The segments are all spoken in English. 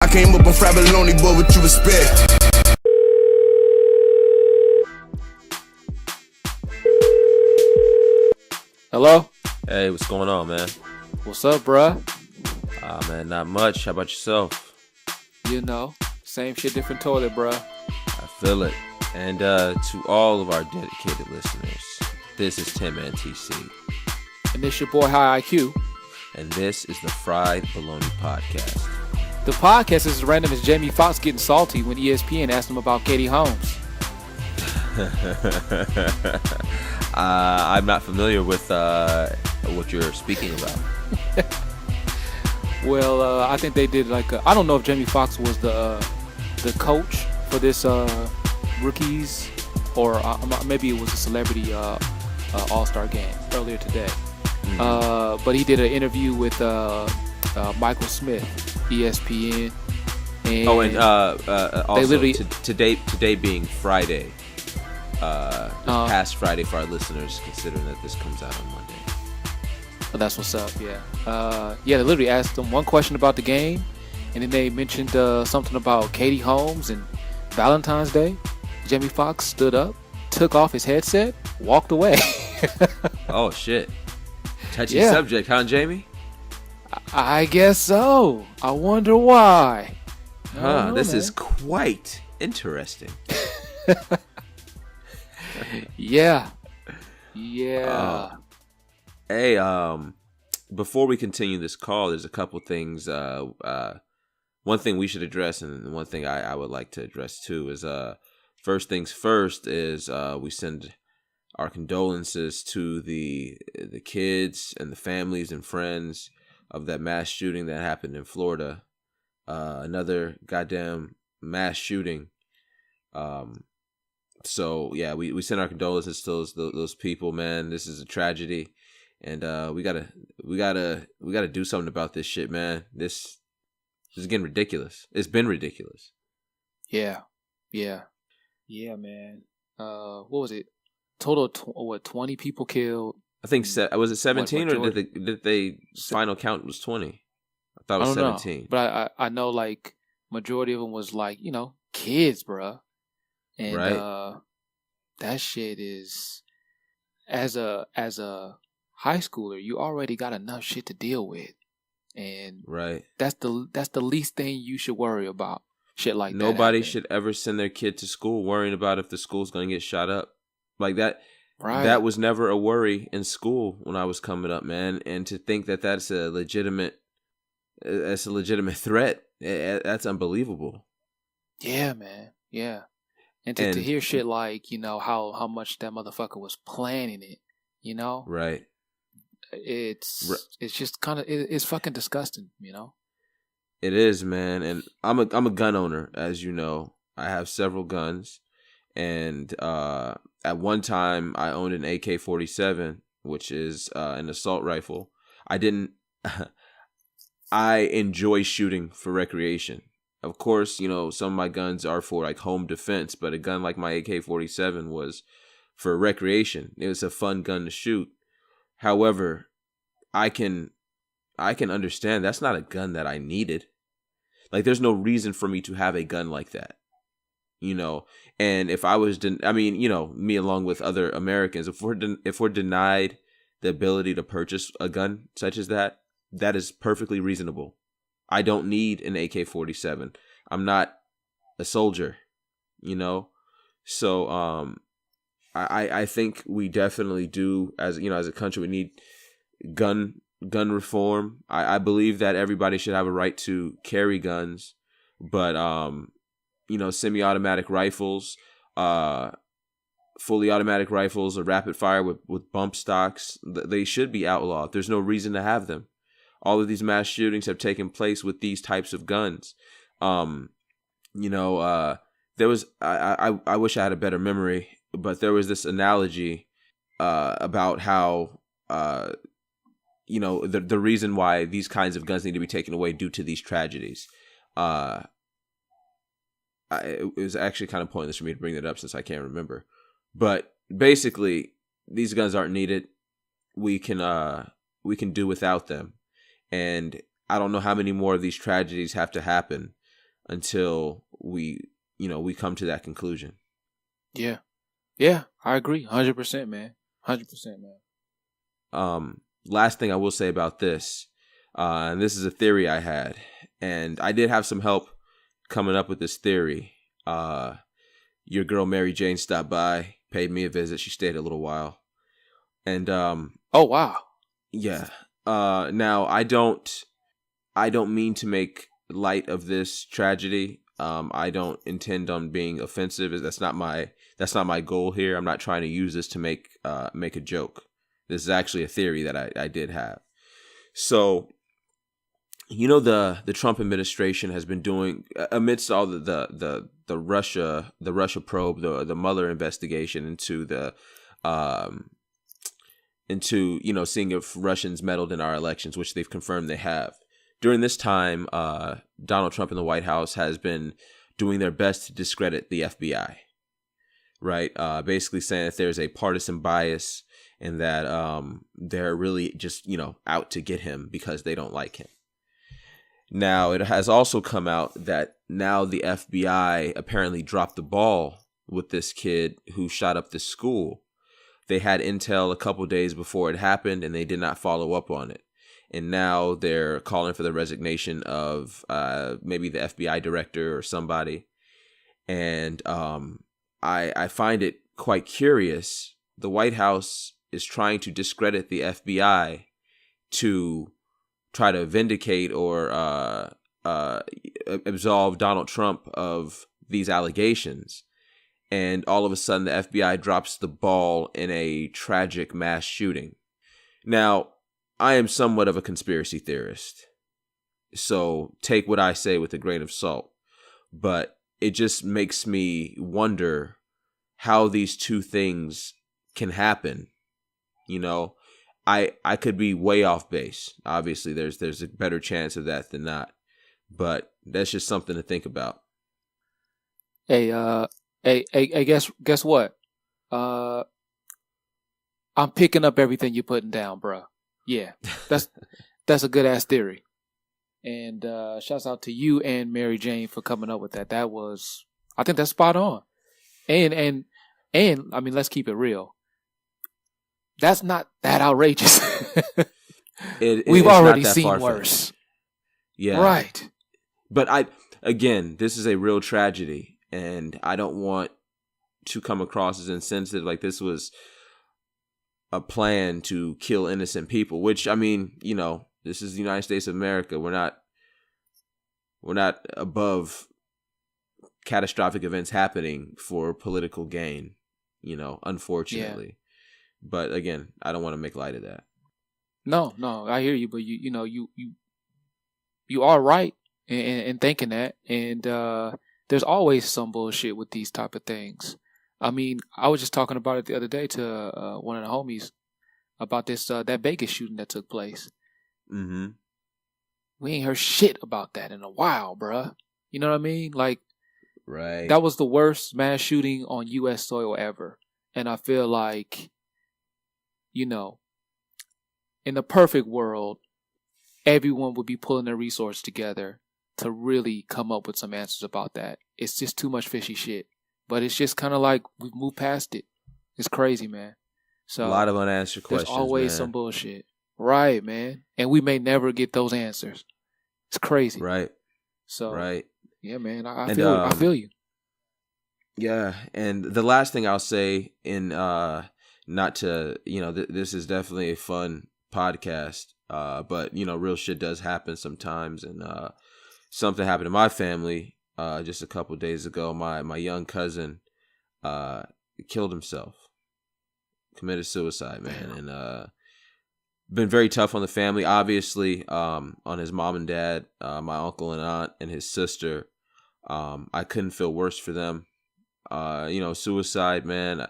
came up on fried bologna, boy, what you expect? Hello? Hey, what's going on, man? What's up, bruh? Man, not much. How about yourself? You know, same shit, different toilet, bruh. I feel it. And to all of our dedicated listeners, this is Tim and TC. And this your boy High IQ. And this is the Fried Bologna Podcast. The podcast is as random as Jamie Foxx getting salty when ESPN asked him about Katie Holmes. I'm not familiar with what you're speaking about. Well, I think they did like I don't know if Jamie Foxx was the coach for this rookies or maybe it was a celebrity all-star game earlier today. Mm-hmm. But he did an interview with Michael Smith, ESPN. And also they literally, today being Friday, past Friday for our listeners, considering that this comes out on Monday. Oh, that's what's up, yeah. They literally asked them one question about the game, and then they mentioned something about Katie Holmes and Valentine's Day. Jamie Foxx stood up, took off his headset, walked away. Oh, shit. Touchy subject, huh, Jamie? I guess so. I wonder why. This is quite interesting. Yeah. Hey, before we continue this call, there's a couple things. One thing we should address, and one thing I would like to address too, is first things first is we send our condolences to the kids and the families and friends of that mass shooting that happened in Florida. Another goddamn mass shooting. So yeah, we send our condolences to those people, man. This is a tragedy. And we gotta do something about this shit, man. This is getting ridiculous. It's been ridiculous. Yeah, man. What was it? Total, 20 people killed. I think was it 17 or did they final count was 20? I thought it was 17. Know. But I know like majority of them was like kids, bruh. And right. That shit is as a high schooler, you already got enough shit to deal with, and right. That's the least thing you should worry about. Shit like that. Nobody should ever send their kid to school worrying about if the school's gonna get shot up like that. Right. That was never a worry in school when I was coming up, man. And to think that that's a legitimate threat, that's unbelievable. Yeah, man. Yeah, and to hear shit like how much that motherfucker was planning it, right. It's just kind of it's fucking disgusting, It is, man. And I'm a gun owner, as you know. I have several guns, and at one time I owned an AK-47, which is an assault rifle. I enjoy shooting for recreation. Of course, some of my guns are for like home defense, but a gun like my AK-47 was for recreation. It was a fun gun to shoot. However, I can understand that's not a gun that I needed. Like, there's no reason for me to have a gun like that, And if I was, me along with other Americans, if we're denied the ability to purchase a gun such as that, that is perfectly reasonable. I don't need an AK-47. I'm not a soldier, So, I think we definitely do as a country. We need gun reform. I believe that everybody should have a right to carry guns, but semi-automatic rifles, fully automatic rifles, or rapid fire with bump stocks, they should be outlawed. There's no reason to have them. All of these mass shootings have taken place with these types of guns. There was I wish I had a better memory, but there was this analogy about how the reason why these kinds of guns need to be taken away due to these tragedies. It was actually kind of pointless for me to bring that up since I can't remember. But basically, these guns aren't needed. We can do without them. And I don't know how many more of these tragedies have to happen until we come to that conclusion. Yeah. Yeah, I agree. 100%, man. 100%, man. Last thing I will say about this, and this is a theory I had, and I did have some help coming up with this theory. Your girl Mary Jane stopped by, paid me a visit. She stayed a little while. And oh wow. Yeah. Now I don't mean to make light of this tragedy. I don't intend on being offensive. That's not my goal here. I'm not trying to use this to make a joke. This is actually a theory that I did have. So, the Trump administration has been doing, amidst all the Russia probe, the Mueller investigation into seeing if Russians meddled in our elections, which they've confirmed they have. During this time, Donald Trump and the White House has been doing their best to discredit the FBI, right? Basically saying that there's a partisan bias and that they're really just, out to get him because they don't like him. Now, it has also come out that now the FBI apparently dropped the ball with this kid who shot up the school. They had intel a couple days before it happened, and they did not follow up on it. And now they're calling for the resignation of maybe the FBI director or somebody. And I find it quite curious. The White House is trying to discredit the FBI to try to vindicate or absolve Donald Trump of these allegations. And all of a sudden, the FBI drops the ball in a tragic mass shooting. Now, I am somewhat of a conspiracy theorist, so take what I say with a grain of salt. But it just makes me wonder how these two things can happen. I could be way off base. Obviously, there's a better chance of that than not. But that's just something to think about. Hey, guess what? I'm picking up everything you're putting down, bro. Yeah, that's a good ass theory. And shouts out to you and Mary Jane for coming up with that. I think that's spot on. And I mean, let's keep it real. That's not that outrageous. We've already seen worse. Yeah. Right. But this is a real tragedy, and I don't want to come across as insensitive, like this was a plan to kill innocent people, which, I mean, this is the United States of America. We're not above catastrophic events happening for political gain, unfortunately. Yeah. But again, I don't want to make light of that. No, I hear you, but you are right in thinking that, and there's always some bullshit with these type of things. I mean, I was just talking about it the other day to one of the homies about this that Vegas shooting that took place. Mm-hmm. We ain't heard shit about that in a while, bruh. You know what I mean? Like, right. That was the worst mass shooting on U.S. soil ever, and I feel like, in the perfect world, everyone would be pulling their resources together to really come up with some answers about that. It's just too much fishy shit. But it's just kind of like we've moved past it. It's crazy, man. So a lot of unanswered questions. There's always some bullshit. Right, man. And we may never get those answers. It's crazy. Right. So, right. Yeah, man. I feel you. Yeah. And the last thing I'll say not to, this is definitely a fun podcast. But real shit does happen sometimes. And something happened to my family just a couple of days ago. My young cousin killed himself, committed suicide, man. Damn. And been very tough on the family, obviously, on his mom and dad, my uncle and aunt, and his sister. I couldn't feel worse for them. Suicide, man.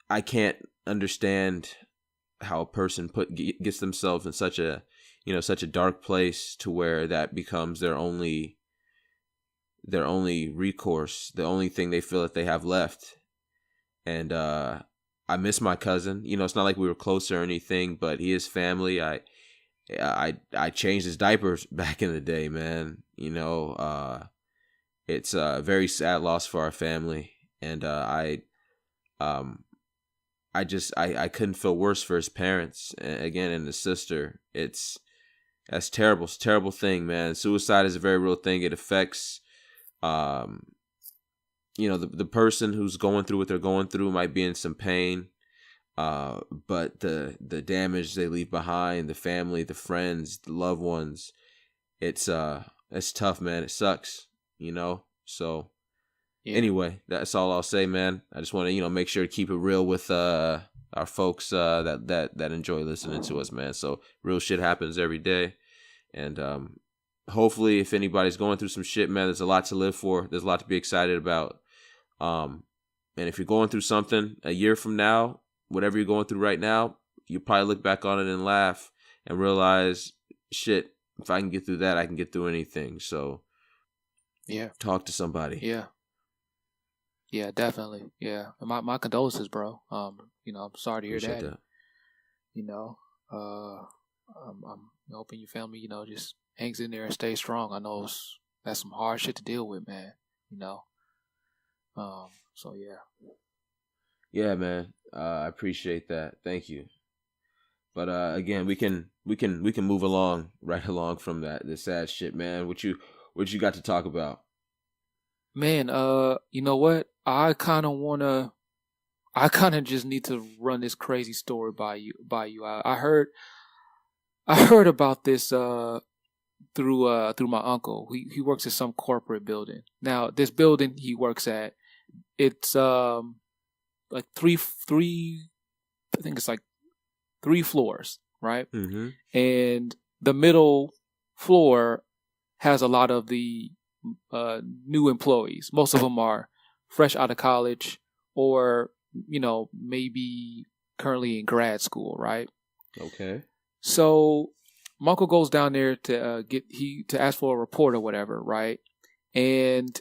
I can't understand how a person gets themselves in such a dark place to where that becomes their only recourse, the only thing they feel that they have left. And I miss my cousin. It's not like we were close or anything, but he is family. I changed his diapers back in the day, man. It's a very sad loss for our family, and I couldn't feel worse for his parents again and his sister. That's terrible. It's a terrible thing, man. Suicide is a very real thing. It affects, the person who's going through what they're going through might be in some pain. But the damage they leave behind, the family, the friends, the loved ones, it's tough, man. It sucks, So Yeah. anyway, that's all I'll say, man. I just want to, make sure to keep it real with our folks that enjoy listening to us, man. So real shit happens every day, and hopefully, if anybody's going through some shit, man, there's a lot to live for. There's a lot to be excited about. And if you're going through something a year from now, whatever you're going through right now, you probably look back on it and laugh and realize, shit, if I can get through that, I can get through anything. So, Yeah. talk to somebody. Yeah. Yeah, definitely. Yeah. And my condolences, bro. I'm sorry to hear Appreciate that. that. I'm hoping your family, just hangs in there and stays strong. I know that's some hard shit to deal with, man. So yeah. Yeah, man. I appreciate that. Thank you. But again, we can move along right along from the sad shit, man. What you got to talk about? Man, you know what? I kind of just need to run this crazy story by you. I heard about this through my uncle. He works at some corporate building. Now, this building he works at, it's like three I think it's like 3 floors, right? Mm-hmm. And the middle floor has a lot of the new employees. Most of them are fresh out of college or, maybe currently in grad school, right? Okay. So my uncle goes down there to to ask for a report or whatever, right? And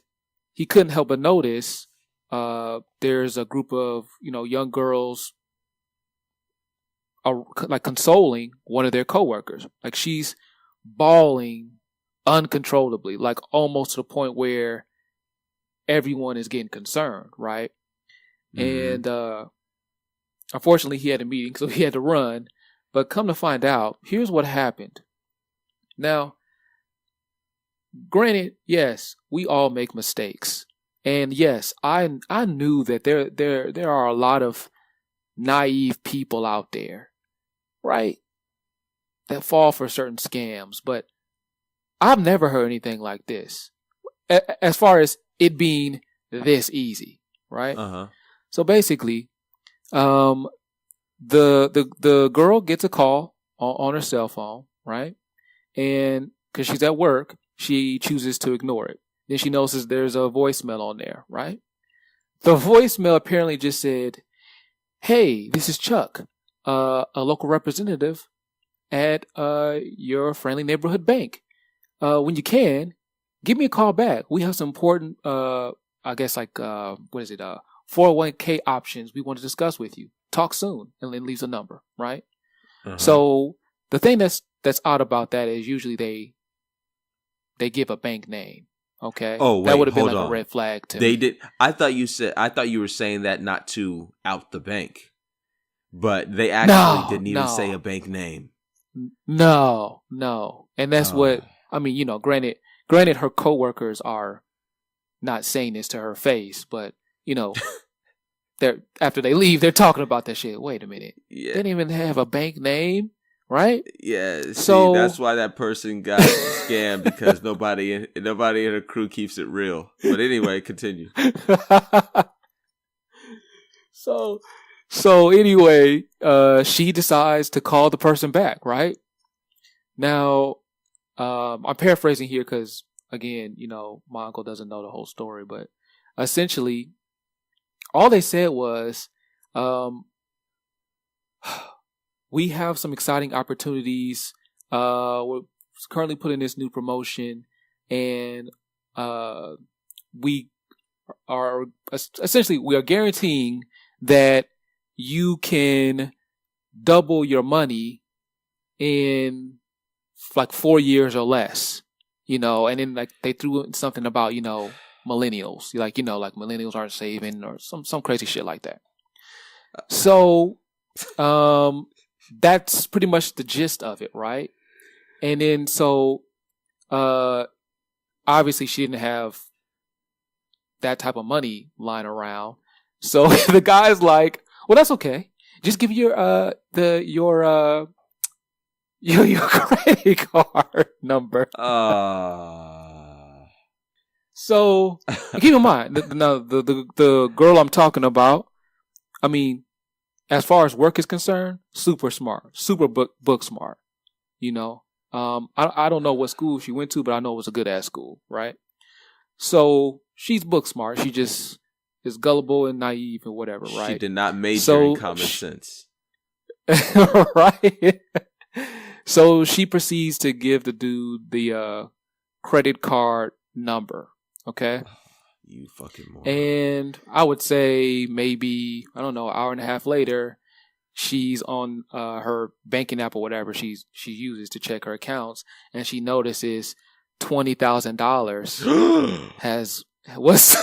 he couldn't help but notice there's a group of young girls are like consoling one of their coworkers. Like she's bawling uncontrollably, like almost to the point where everyone is getting concerned, right? Mm-hmm. And unfortunately, he had a meeting, so he had to run. But come to find out, here's what happened. Now, granted, yes, we all make mistakes. And yes, I knew that there are a lot of naive people out there, right, that fall for certain scams. But I've never heard anything like this, as far as it being this easy, right? Uh-huh. So basically, the girl gets a call on her cell phone, right? And because she's at work, she chooses to ignore it. Then she notices there's a voicemail on there, right? The voicemail apparently just said, "Hey, this is Chuck, a local representative at your friendly neighborhood bank. When you can, give me a call back. We have some important, I guess like, 401k options we want to discuss with you. Talk soon," and then leaves a number, right? Uh-huh. So the thing that's odd about that is usually they give a bank name. Okay. Oh, wait, that would have been like on. A red flag to they me. Did. I thought you were saying that not to out the bank, but they actually didn't even say a bank name. No, and that's what I mean. Granted, her coworkers are not saying this to her face, but they're after they leave, they're talking about that shit. Wait a minute, they didn't even have a bank name, right? Yeah. So that's why that person got scammed, because nobody in her crew keeps it real. But anyway, continue. So anyway, she decides to call the person back, right? Now, I'm paraphrasing here because, again, my uncle doesn't know the whole story, but essentially, all they said was, we have some exciting opportunities. We're currently putting this new promotion, and we are guaranteeing that you can double your money in like 4 years or less, and then like they threw in something about, millennials, like, like millennials aren't saving or some crazy shit like that. So, that's pretty much the gist of it. Right. And then, so, obviously she didn't have that type of money lying around. So the guy's like, well, that's okay. Just give your credit card number. So keep in mind, the girl I'm talking about, I mean, as far as work is concerned, super smart, super book smart. I don't know what school she went to, but I know it was a good ass school, right? So she's book smart. She just is gullible and naive and whatever, right? She did not major in common sense. Right. So she proceeds to give the dude the credit card number. Okay. You fucking moron. And I would say maybe, I don't know, an hour and a half later, she's on her banking app or whatever she uses to check her accounts, and she notices $20,000 what's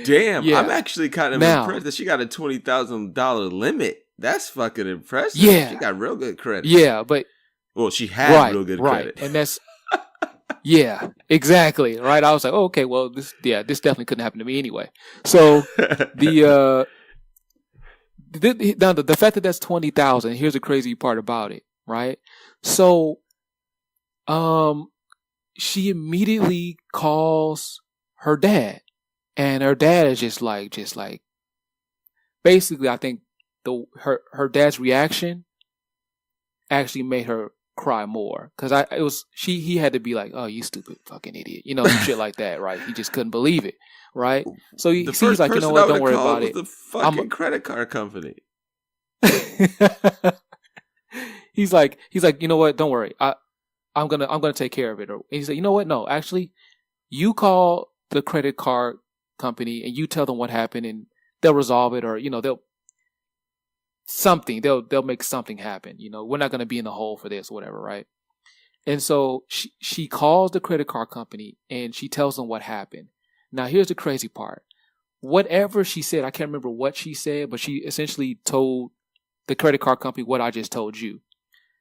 Damn, yeah. I'm actually kind of impressed that she got a $20,000 limit. That's fucking impressive. Yeah. She got real good credit. Yeah, but she had real good credit. And that's yeah, exactly. Right. I was like, oh, okay, well this definitely couldn't happen to me anyway. So the fact that that's 20,000, here's the crazy part about it, right? So she immediately calls her dad. And her dad is just like basically, I think her dad's reaction actually made her cry more, because he had to be like, oh, you stupid fucking idiot, shit like that, right? He just couldn't believe it, right? So he's like, you know what, don't worry about it. The fucking credit card company. he's like, you know what, don't worry, I'm gonna take care of it. And he's like, you know what, no, actually, you call the credit card company and you tell them what happened, and they'll resolve it, or they'll make something happen. We're not going to be in the hole for this or whatever, right? And so she calls the credit card company and she tells them what happened. Now here's the crazy part. Whatever she said, I can't remember what she said, but she essentially told the credit card company what I just told you.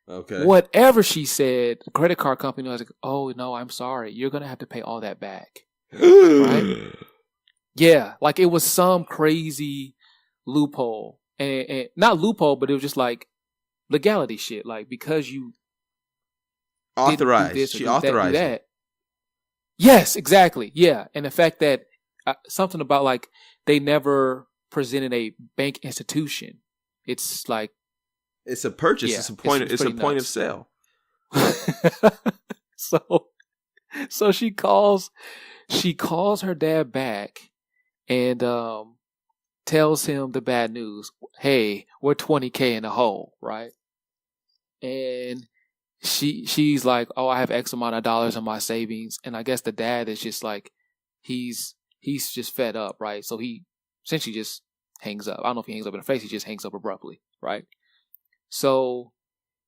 Okay. Whatever she said, the credit card company was like, oh no, I'm sorry, you're going to have to pay all that back. Right? Yeah, like it was some crazy loophole, and not loophole, but it was just like legality shit. Like, because you authorized, she authorized that. Yes, exactly. Yeah, and the fact that something about like they never presented a bank institution. It's like it's a purchase. Yeah, it's a point. It's a point of nuts. sale. So she calls her dad back and tells him the bad news. Hey, we're $20K in the hole, right? And she's like, oh, I have X amount of dollars in my savings. And I guess the dad is just like, he's just fed up, right? So he essentially just hangs up. I don't know if he hangs up in the face. He just hangs up abruptly, right? So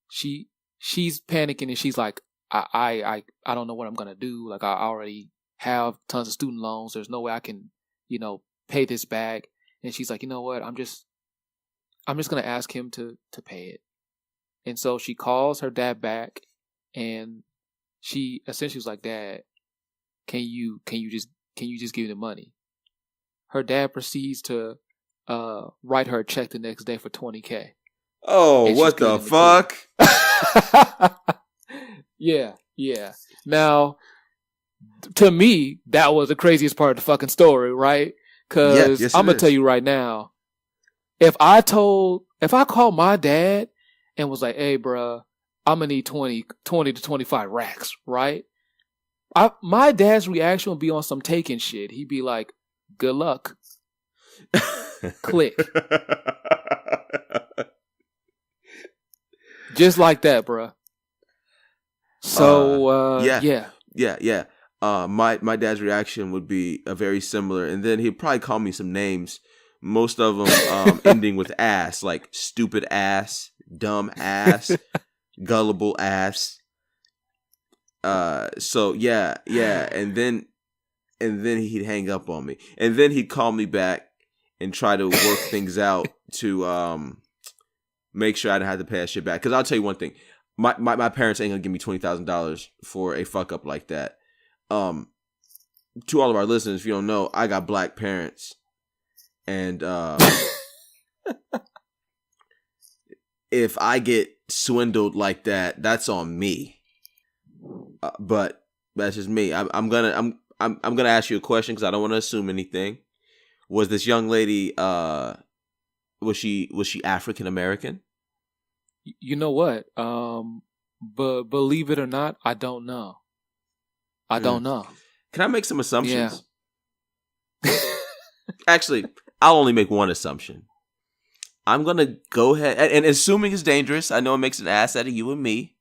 she's panicking and she's like, I don't know what I'm gonna do. Like, I already have tons of student loans. There's no way I can, pay this back. And she's like, you know what? I'm just gonna ask him to pay it. And so she calls her dad back, and she essentially was like, Dad, can you just give me the money? Her dad proceeds to write her a check the next day for $20K. Oh, what the fuck? Yeah. Now, to me, that was the craziest part of the fucking story, right? Because I'm gonna tell you right now, if I called my dad and was like, "Hey, bruh, I'm gonna need 20 to 25 racks," right? My dad's reaction would be on some taking shit. He'd be like, "Good luck." Click. Just like that, bruh. So yeah. My dad's reaction would be very similar, and then he'd probably call me some names, most of them ending with ass, like stupid ass, dumb ass, gullible ass. So yeah, and then he'd hang up on me, and then he'd call me back and try to work things out to make sure I didn't have to pay that shit back. Because I'll tell you one thing, my parents ain't gonna give me $20,000 for a fuck up like that. To all of our listeners, if you don't know, I got black parents, and if I get swindled like that, that's on me. But that's just me. I'm gonna ask you a question because I don't want to assume anything. Was this young lady was she African American? You know what? But believe it or not, I don't know. I don't know. Can I make some assumptions? Yeah. Actually, I'll only make one assumption. I'm gonna go ahead and assuming it's dangerous. I know it makes an ass out of you and me.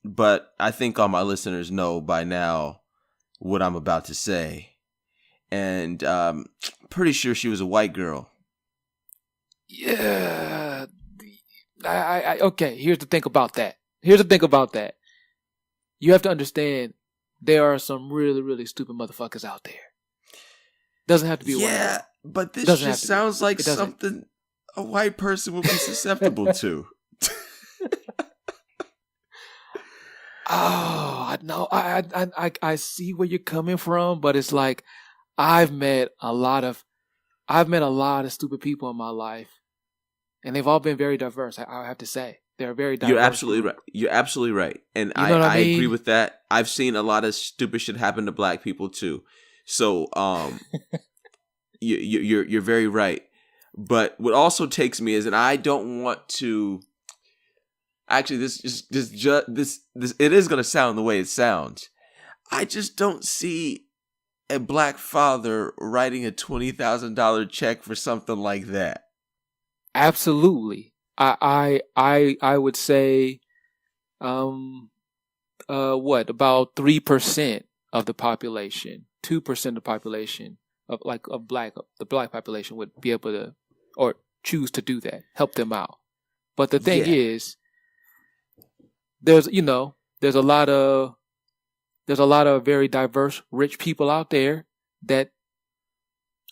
But I think all my listeners know by now what I'm about to say. And pretty sure she was a white girl. Yeah. Okay, here's the thing about that. You have to understand there are some really, really stupid motherfuckers out there. Doesn't have to be white. Yeah, but this just sounds like something a white person would be susceptible to. Oh, I know. I see where you're coming from, but it's like I've met a lot of stupid people in my life, and they've all been very diverse. I have to say, they're very diverse. You're absolutely right. You're absolutely right, and I mean? Agree with that. I've seen a lot of stupid shit happen to black people too. So, you're very right. But what also takes me is, and I don't want to. Actually, this it is gonna sound the way it sounds. I just don't see a black father writing a $20,000 check for something like that. Absolutely, I would say, what, about 3% of the population, 2% of the population of the black population would be able to or choose to do that, help them out. But the thing is, there's a lot of very diverse rich people out there that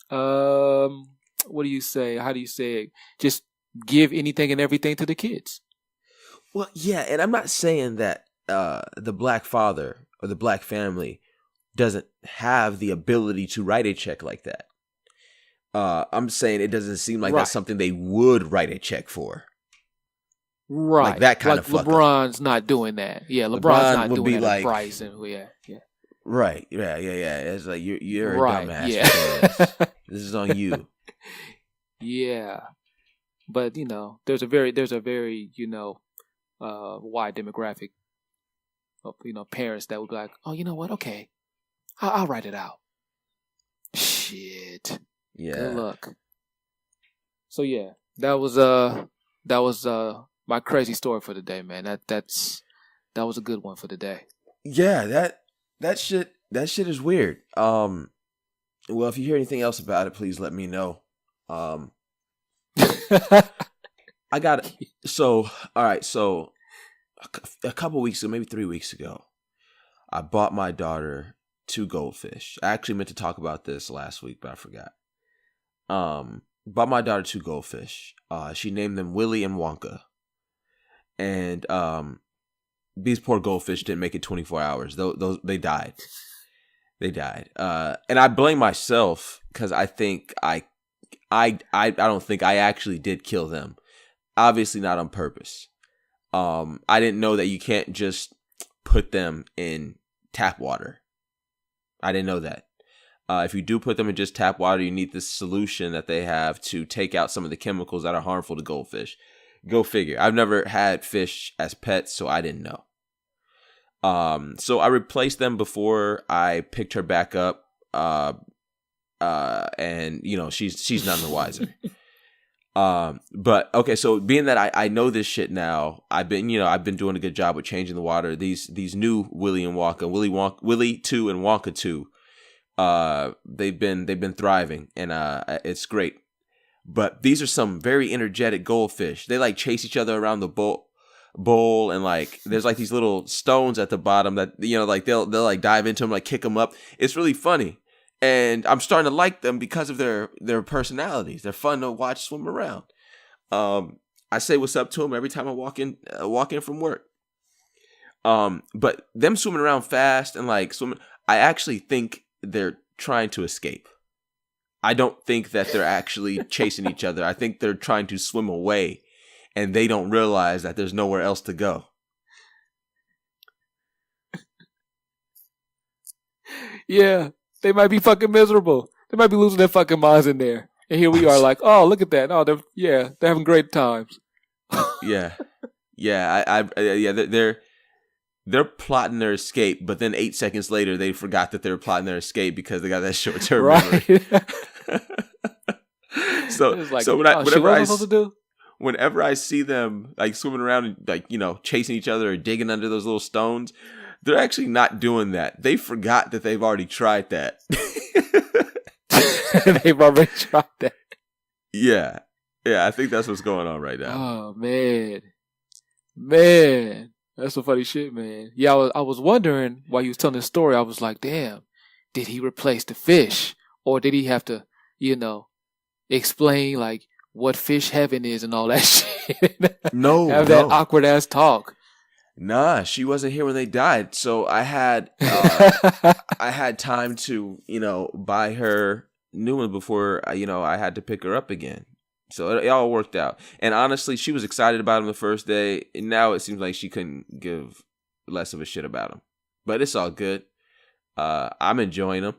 what do you say? How do you say it? Just give anything and everything to the kids. Well, yeah, and I'm not saying that the black father or the black family doesn't have the ability to write a check like that. I'm saying it doesn't seem like that's something they would write a check for. Right. Like that kind of fuck LeBron's up. Not doing that. Yeah, LeBron's not doing that. Like, Bryce and yeah. Right. Yeah. It's like you're a right. dumbass. Yeah. This is on you. Yeah. But there's a very wide demographic of parents that would be like, oh, you know what? Okay, I'll write it out. Shit. Yeah. Good luck. So yeah, that was my crazy story for the day, man. That was a good one for the day. Yeah, that shit is weird. Well, if you hear anything else about it, please let me know. I got it. So, all right. So, a couple weeks ago, maybe 3 weeks ago, I bought my daughter 2 goldfish. I actually meant to talk about this last week, but I forgot. Bought my daughter 2 goldfish. She named them Willy and Wonka. And these poor goldfish didn't make it 24 hours. Those they died. They died. And I blame myself because I think I don't think I actually did kill them. Obviously not on purpose. I didn't know that you can't just put them in tap water. I didn't know that. If you do put them in just tap water, you need this solution that they have to take out some of the chemicals that are harmful to goldfish. Go figure. I've never had fish as pets, so I didn't know. So I replaced them before I picked her back up. And she's none the wiser. But okay, so being that I know this shit now, I've been doing a good job with changing the water. These new Willy and Wonka, Willy 2 and Wonka 2, they've been thriving, and it's great. But these are some very energetic goldfish. They like chase each other around the boat. bowl, and like there's like these little stones at the bottom that like they'll like dive into them, like kick them up. It's really funny, and I'm starting to like them because of their personalities. They're fun to watch swim around. I say what's up to them every time I walk in from work. But them swimming around fast and like swimming, I actually think they're trying to escape. I don't think that they're actually chasing each other. I think they're trying to swim away, and they don't realize that there's nowhere else to go. Yeah, they might be fucking miserable. They might be losing their fucking minds in there. And here we are like, oh, look at that. Oh, they're having great times. Yeah. They're plotting their escape, but then 8 seconds later, they forgot that they were plotting their escape because they got that short-term memory. Whenever I see them like swimming around and like chasing each other or digging under those little stones, they're actually not doing that. They forgot that they've already tried that. They've already tried that. Yeah, I think that's what's going on right now. Oh man. That's some funny shit, man. Yeah, I was wondering while you was telling this story. I was like, damn, did he replace the fish, or did he have to, explain like what fish heaven is and all that shit? No, have that awkward ass talk. Nah, she wasn't here when they died, so I had I had time to buy her new one before I had to pick her up again. So it all worked out. And honestly, she was excited about him the first day. And now it seems like she couldn't give less of a shit about him. But it's all good. I'm enjoying him.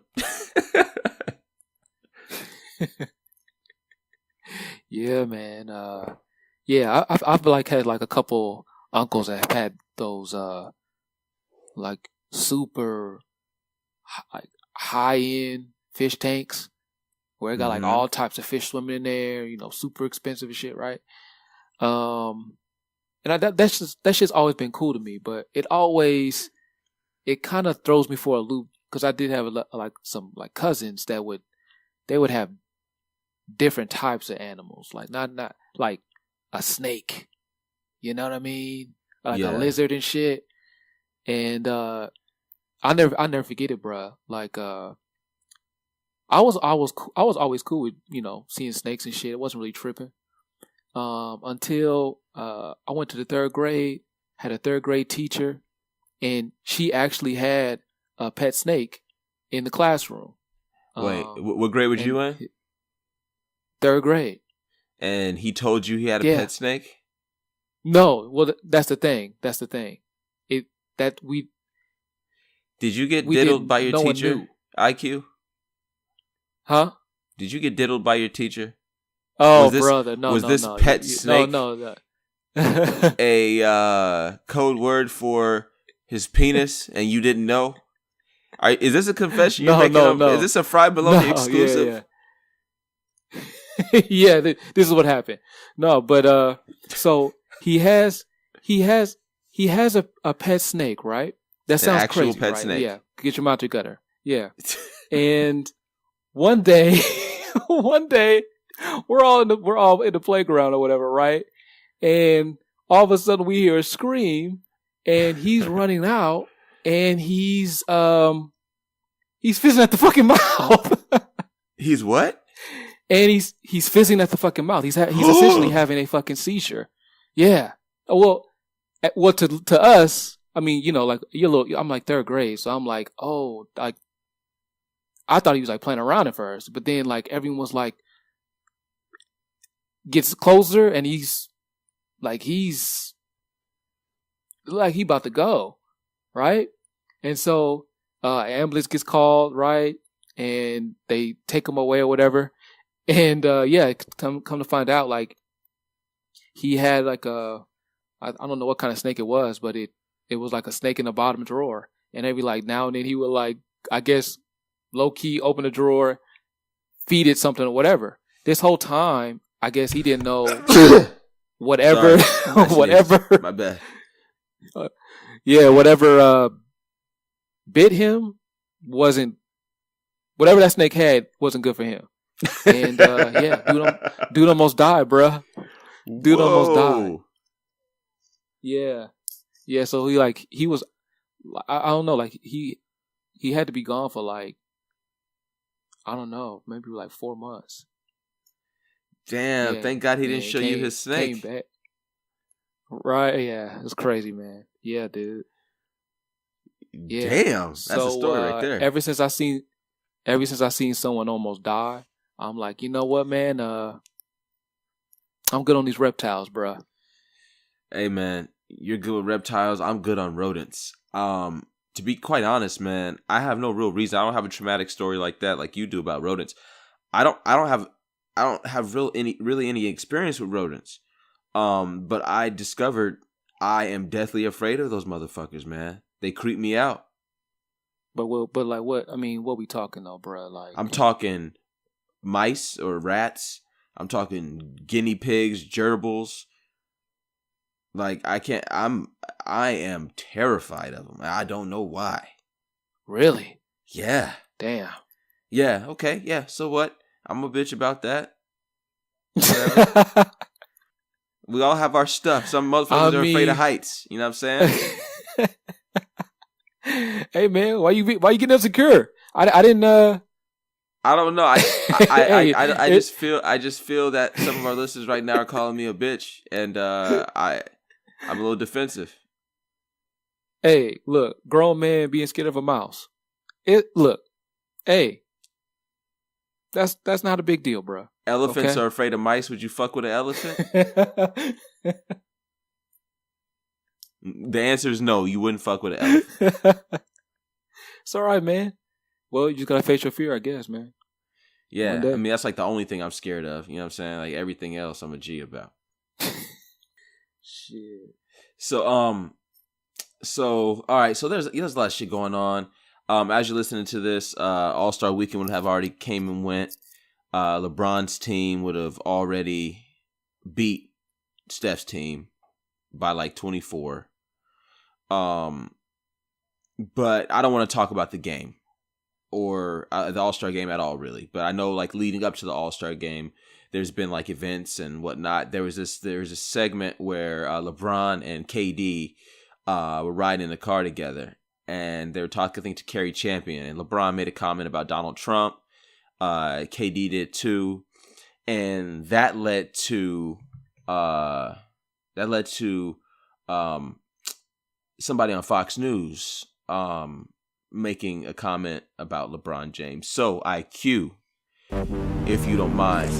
Yeah, man. I've like had like a couple uncles that have had those like super high end fish tanks, where it got like all types of fish swimming in there, super expensive and shit, right? And that's just always been cool to me, but it kind of throws me for a loop, because I did have some cousins that would have different types of animals, like not like a snake, you know what I mean? Like a lizard and shit. And I'll never forget it, bruh. Like I was always cool with seeing snakes and shit. It wasn't really tripping until I went to the third grade. Had a third grade teacher, and she actually had a pet snake in the classroom. Wait, what grade was you in? Third grade. And he told you he had a pet snake? No, well that's the thing. Did you get diddled by your teacher? IQ? Huh? Did you get diddled by your teacher? Oh, brother, no. Was this pet snake? No. A code word for his penis, and you didn't know? Is this a confession you're making? No. Is this a Fried Bologna exclusive? Yeah. This is what happened. No, but so he has a pet snake, right? That sounds crazy, pet right? Snake. Yeah, get your mouth together. Yeah, and one day, we're all in the playground or whatever, right? And all of a sudden we hear a scream, and he's running out, and he's fizzing at the fucking mouth. He's what? And he's fizzing at the fucking mouth. He's essentially having a fucking seizure. Yeah. Well, to us, I mean, like I'm like third grade, so I'm like, oh, like I thought he was like playing around at first, but then like everyone was like gets closer, and he's he about to go, right? And so ambulance gets called, right? And they take him away or whatever. And come to find out, like he had like I don't know what kind of snake it was, but it was like a snake in the bottom drawer. And every like now and then he would like, I guess, low key open the drawer, feed it something or whatever. This whole time, I guess he didn't know whatever. My bad. Whatever bit him wasn't. Whatever that snake had wasn't good for him. And dude almost died, bruh. Dude almost died. Yeah. Yeah, so he was I don't know, like he had to be gone for like I don't know, maybe like 4 months. Damn, Yeah. thank God he didn't Then show you his came snake. back. Right, yeah. It's crazy, man. Yeah, dude. Yeah. Damn, that's a So story right there. ever since I seen someone almost die, I'm like, you know what, man? I'm good on these reptiles, bruh. Hey man, you're good with reptiles. I'm good on rodents. To be quite honest, man, I have no real reason. I don't have a traumatic story like that, like you do about rodents. I don't have really any experience with rodents. But I discovered I am deathly afraid of those motherfuckers, man. They creep me out. But like what? I mean, what we talking though, bruh? Like I'm talking mice or rats. I'm talking guinea pigs, gerbils. Like I am terrified of them. I don't know why. really? Yeah. Damn. Yeah, okay. Yeah, so what? I'm a bitch about that. Whatever. We all have our stuff. Some motherfuckers are afraid of heights. You know what I'm saying? Hey man, why you getting insecure? I didn't I don't know. I just feel that some of our listeners right now are calling me a bitch, and I'm a little defensive. Hey, look, grown man being scared of a mouse. Hey, that's not a big deal, bro. Elephants Okay? are afraid of mice. Would you fuck with an elephant? The answer is no. You wouldn't fuck with an elephant. It's all right, man. Well, you just gotta face your fear, I guess, man. Yeah, One day. I mean that's like the only thing I'm scared of. You know what I'm saying? Like everything else, I'm a G about. Shit. So all right. So there's a lot of shit going on. As you're listening to this, All-Star Weekend would have already came and went. LeBron's team would have already beat Steph's team by like 24. But I don't want to talk about the game or the All-Star game at all, really. But I know, like, leading up to the All-Star game, there's been like events and whatnot. There was this segment where LeBron and KD were riding in the car together, and they were talking, I think, to Kerry Champion, and LeBron made a comment about Donald Trump. KD did too, and that led to somebody on Fox News making a comment about LeBron James. So IQ, if you don't mind,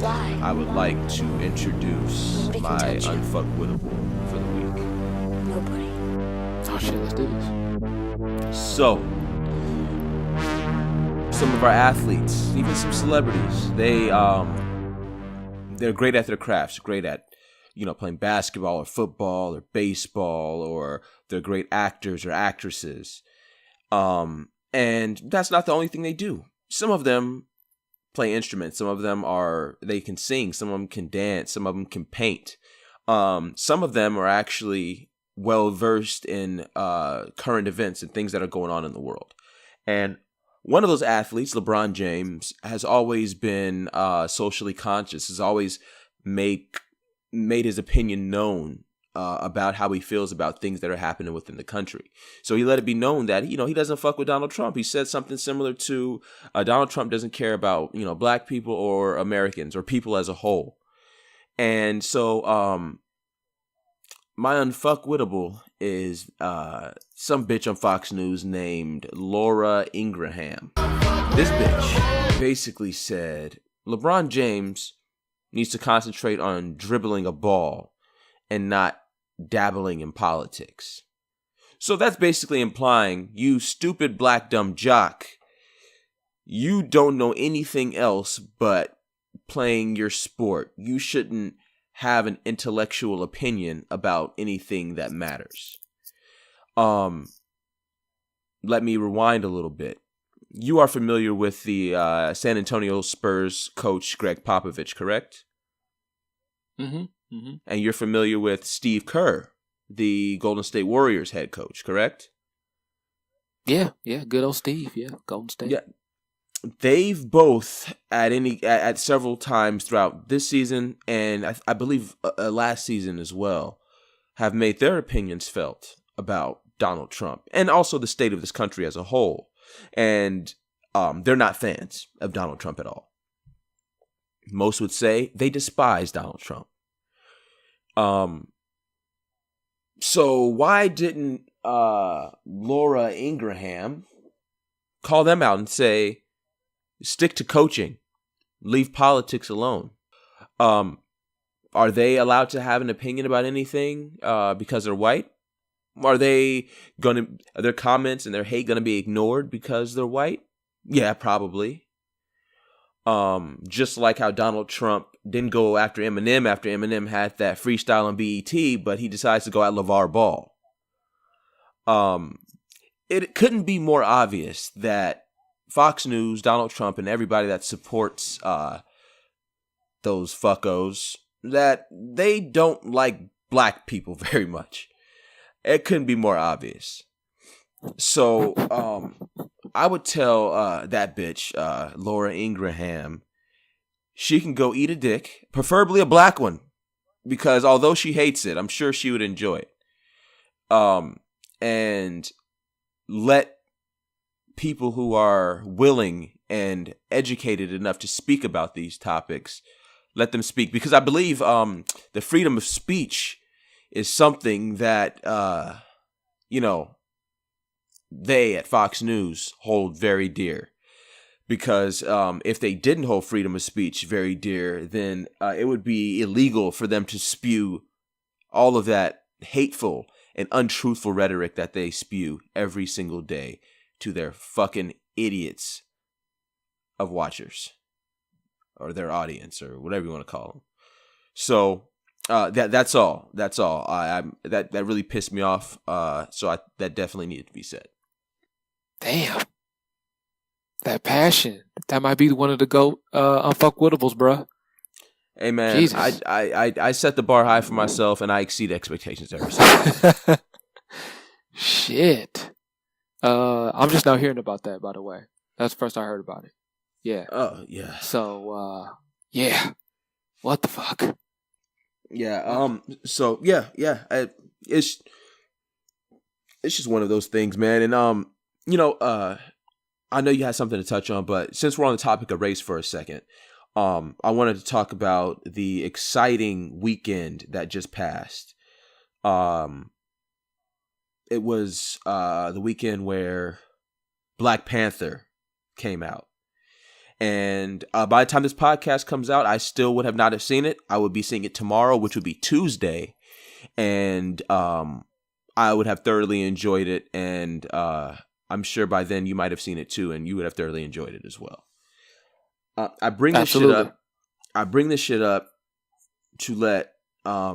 I would like to introduce my unfuckwittable for the week. Nobody. Oh shit, let's do this. So, some of our athletes, even some celebrities, they're great at their crafts, great at, playing basketball or football or baseball, or they're great actors or actresses. And that's not the only thing they do. Some of them play instruments. Some of them they can sing. Some of them can dance. Some of them can paint. Some of them are actually well versed in current events and things that are going on in the world. And one of those athletes, LeBron James, has always been socially conscious, has always made his opinion known about how he feels about things that are happening within the country. So he let it be known that, he doesn't fuck with Donald Trump. He said something similar to Donald Trump doesn't care about, black people or Americans or people as a whole. And so my unfuckwittable is some bitch on Fox News named Laura Ingraham. This bitch basically said LeBron James needs to concentrate on dribbling a ball and not dabbling in politics. So that's basically implying, you stupid black dumb jock, you don't know anything else but playing your sport. You shouldn't have an intellectual opinion about anything that matters. Let me rewind a little bit. You are familiar with the San Antonio Spurs coach Greg Popovich, correct? Mm-hmm. Mm-hmm. And you're familiar with Steve Kerr, the Golden State Warriors head coach, correct? Yeah, good old Steve. Yeah, Golden State. Yeah, they've both at several times throughout this season and I believe last season as well have made their opinions felt about Donald Trump and also the state of this country as a whole. And they're not fans of Donald Trump at all. Most would say they despise Donald Trump. So why didn't Laura Ingraham call them out and say, stick to coaching, leave politics alone? Are they allowed to have an opinion about anything because they're white? Are their comments and their hate gonna be ignored because they're white? Yeah, probably. Just like how Donald Trump didn't go after Eminem had that freestyle on BET, but he decides to go at LeVar Ball. It couldn't be more obvious that Fox News, Donald Trump, and everybody that supports those fuckos, that they don't like black people very much. It couldn't be more obvious. So I would tell that bitch, Laura Ingraham, she can go eat a dick, preferably a black one, because although she hates it, I'm sure she would enjoy it. And let people who are willing and educated enough to speak about these topics, let them speak. Because I believe the freedom of speech is something that, they at Fox News hold very dear. Because if they didn't hold freedom of speech very dear, then it would be illegal for them to spew all of that hateful and untruthful rhetoric that they spew every single day to their fucking idiots of watchers or their audience or whatever you want to call them. So that's all. That's all. That really pissed me off. That definitely needed to be said. Damn. That passion. That might be one of the GOAT unfuckwittables, bruh. Hey man, Jesus. I set the bar high for myself and I exceed expectations every single time. Shit. I'm just now hearing about that, by the way. That's the first I heard about it. Yeah. Oh yeah. So yeah. What the fuck? Yeah. So yeah. It's just one of those things, man. And I know you had something to touch on, but since we're on the topic of race for a second, I wanted to talk about the exciting weekend that just passed. It was the weekend where Black Panther came out. And by the time this podcast comes out, I still would have not have seen it. I would be seeing it tomorrow, which would be Tuesday. And I would have thoroughly enjoyed it. And I'm sure by then you might have seen it too, and you would have thoroughly enjoyed it as well. I bring this shit up. I bring this shit up to let I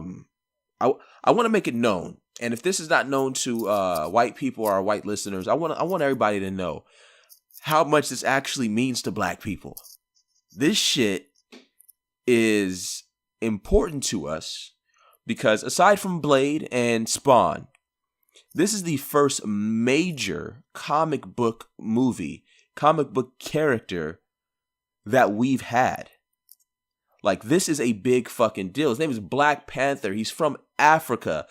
want to make it known. And if this is not known to white people or our white listeners, I want everybody to know how much this actually means to black people. This shit is important to us because aside from Blade and Spawn, this is the first major comic book character that we've had. Like, this is a big fucking deal. His name is Black Panther. He's from Africa.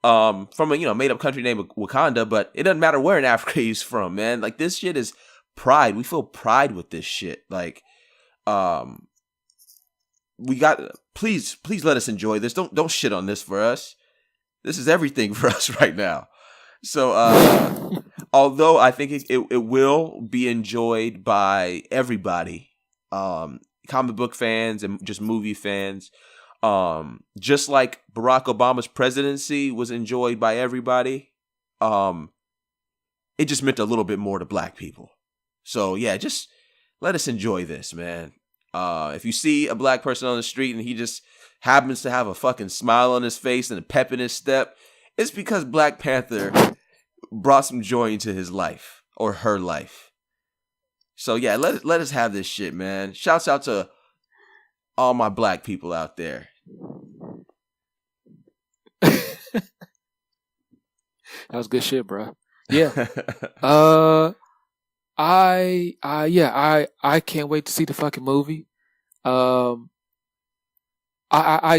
From a made up country named Wakanda, but it doesn't matter where in Africa he's from, man. Like, this shit is pride. We feel pride with this shit. Like, we got please let us enjoy this. Don't shit on this for us. This is everything for us right now. So although I think it will be enjoyed by everybody, comic book fans and just movie fans, just like Barack Obama's presidency was enjoyed by everybody, it just meant a little bit more to black people. So yeah, just let us enjoy this, man. If you see a black person on the street and he just happens to have a fucking smile on his face and a pep in his step, it's because Black Panther brought some joy into his life or her life. So yeah, let us have this shit, man. Shouts out to all my black people out there. That was good shit, bro. Yeah. I can't wait to see the fucking movie. I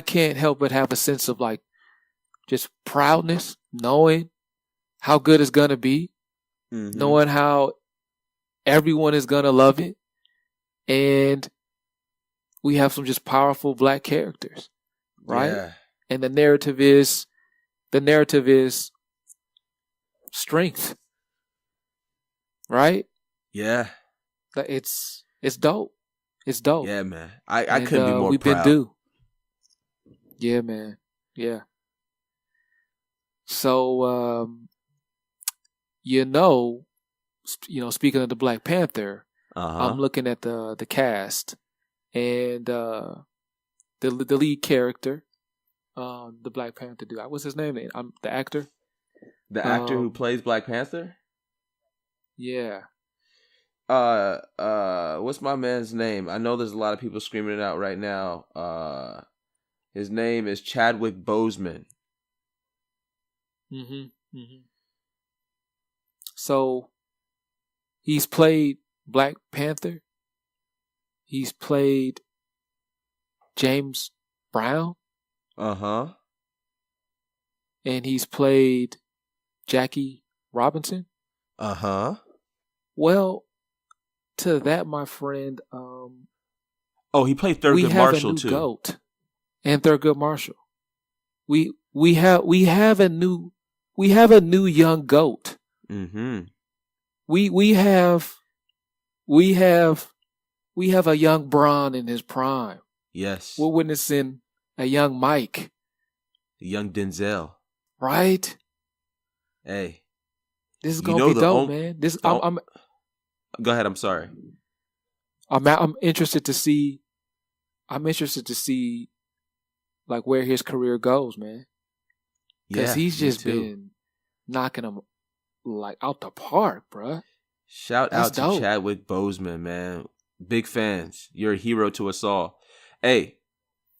can't help but have a sense of like just proudness, knowing how good it's gonna be, knowing how everyone is gonna love it, and we have some just powerful black characters, right? Yeah. And the narrative is strength, right? Yeah. It's dope. It's dope. Yeah, man. I couldn't be more we've proud. been due. Yeah, man. Yeah. So, speaking of the Black Panther, I'm looking at the cast, and the lead character, the Black Panther dude. What's his name? The actor. The actor who plays Black Panther? Yeah. What's my man's name? I know there's a lot of people screaming it out right now. His name is Chadwick Boseman. So he's played Black Panther. He's played James Brown. And he's played Jackie Robinson. Well, to that, my friend, he played Thurgood Marshall too. GOAT and Thurgood Marshall. We have a new young GOAT. We have a young Bron in his prime. Yes. We're witnessing a young Mike. A young Denzel. Right? Hey. This is gonna be dope, man. I'm Go ahead, I'm sorry. I'm interested to see like where his career goes, man. Because he's just been knocking them like out the park, bruh. Shout out to Chadwick Boseman, man. Big fans. You're a hero to us all. Hey,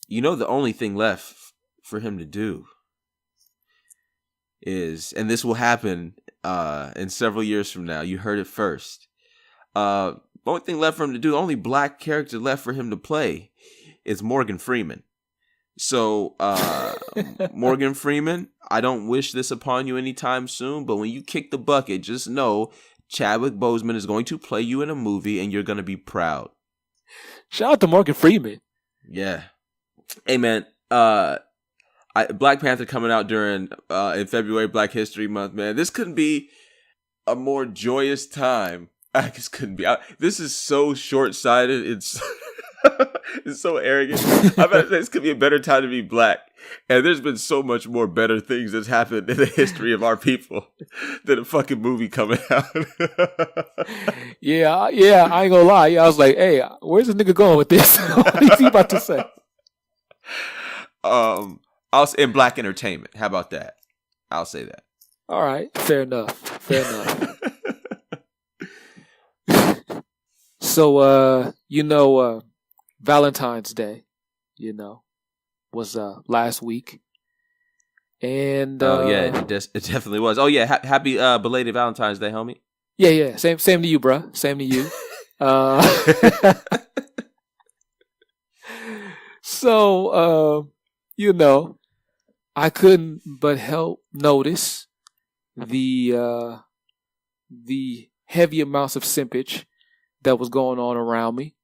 the only thing left for him to do is, and this will happen in several years from now. You heard it first. The only thing left for him to do, the only black character left for him to play is Morgan Freeman. So, Morgan Freeman, I don't wish this upon you anytime soon, but when you kick the bucket, just know Chadwick Boseman is going to play you in a movie and you're going to be proud. Shout out to Morgan Freeman. Yeah. Hey, man, Black Panther coming out during in February, Black History Month, man. This couldn't be a more joyous time. I just couldn't be. This is so short-sighted. It's it's so arrogant. I bet this could be a better time to be black. And there's been so much more better things that's happened in the history of our people than a fucking movie coming out. Yeah, I ain't gonna lie. I was like, hey, where's this nigga going with this? What is he about to say? I'll say in black entertainment. How about that? I'll say that. All right, fair enough. So, Valentine's Day, was last week, and it definitely was. Oh yeah, happy belated Valentine's Day, homie. Yeah. Same to you, bro. Same to you. So, I couldn't but help notice the heavy amounts of simpage that was going on around me.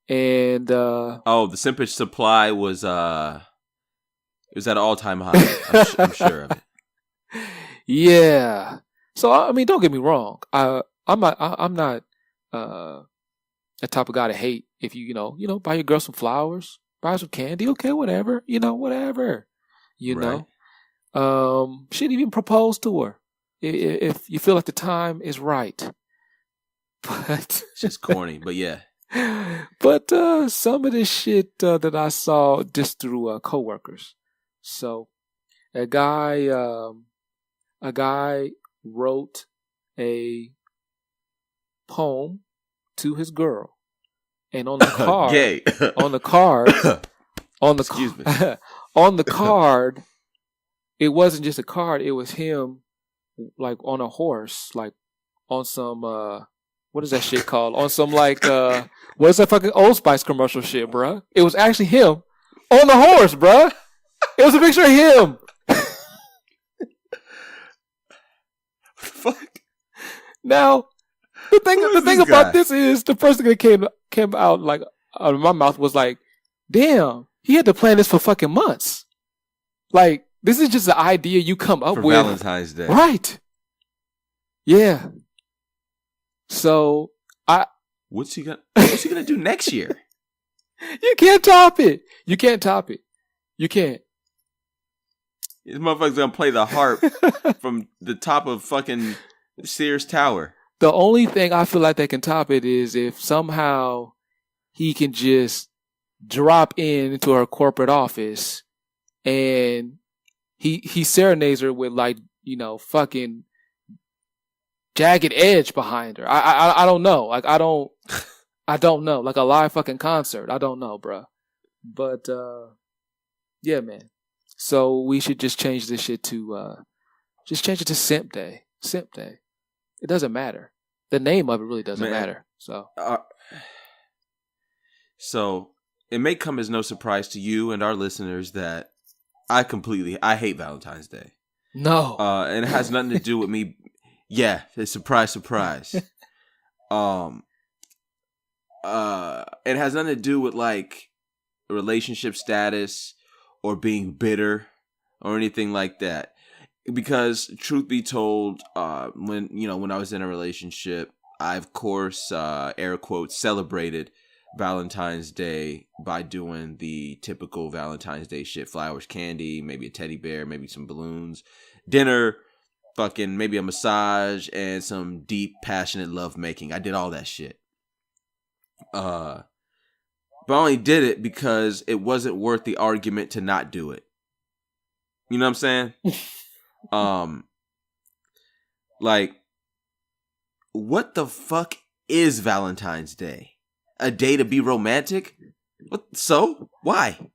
And the simpage supply was it was at an all-time high. I'm sure of it. Yeah. So I mean, don't get me wrong. I'm not the type of guy to hate if you buy your girl some flowers, buy her some candy, okay, whatever. Whatever. Right. Shouldn't even propose to her if you feel like the time is right. But it's just corny, but yeah. But some of this shit that I saw just through coworkers. So a guy wrote a poem to his girl, and on the card, gay. Excuse me. On the card, it wasn't just a card. It was him, like on a horse, like on some what is that shit called? On some like what is that fucking Old Spice commercial shit, bruh? It was actually him on the horse, bruh. It was a picture of him. fuck? Now, the thing this about guy? this is the first thing that came out like out of my mouth was like, damn, he had to plan this for fucking months. Like, this is just an idea you come up For with. Valentine's Day. Right. Yeah. So What's he gonna do next year? you can't top it. You can't top it. You can't. This motherfucker's gonna play the harp from the top of fucking Sears Tower. The only thing I feel like that can top it is if somehow he can just drop into her corporate office and he serenades her with like, you know, fucking Jagged Edge behind her. I don't know. Like I don't know. Like a live fucking concert. I don't know, bruh. But yeah, man. So we should just change this shit to just change it to Simp Day. Simp Day. It doesn't matter. The name of it really doesn't matter. So it may come as no surprise to you and our listeners that I hate Valentine's Day. No. And it has nothing to do with me. Yeah, it's surprise. It has nothing to do with like relationship status or being bitter or anything like that. Because truth be told, when I was in a relationship, I of course air quotes celebrated Valentine's Day by doing the typical Valentine's Day shit: flowers, candy, maybe a teddy bear, maybe some balloons, dinner, fucking maybe a massage, and some deep, passionate love making. I did all that shit. But I only did it because it wasn't worth the argument to not do it. You know what I'm saying? Like, what the fuck is Valentine's Day? A day to be romantic? What? So? Why?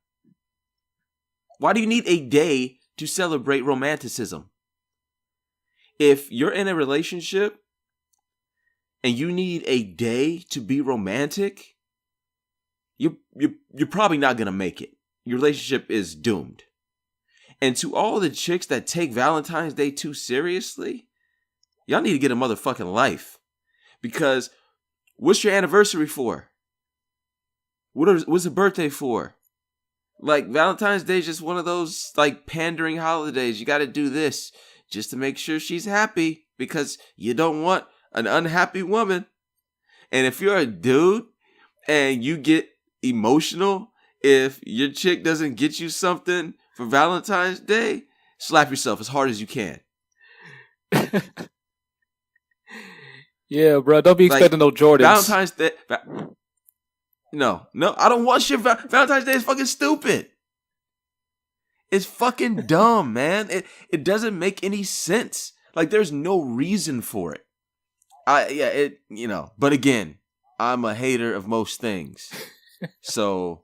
Why do you need a day to celebrate romanticism? If you're in a relationship and you need a day to be romantic, you're probably not gonna make it. Your relationship is doomed. And to all the chicks that take Valentine's Day too seriously, y'all need to get a motherfucking life. Because what's your anniversary for? What's a birthday for? Like, Valentine's Day is just one of those like pandering holidays. You got to do this just to make sure she's happy, because you don't want an unhappy woman. And if you're a dude and you get emotional if your chick doesn't get you something for Valentine's Day, slap yourself as hard as you can. Yeah, bro. Don't be expecting no Jordans. Valentine's Day. No, I don't want shit. Valentine's Day is fucking stupid. It's fucking dumb, man. It doesn't make any sense. Like, there's no reason for it. But again, I'm a hater of most things. So,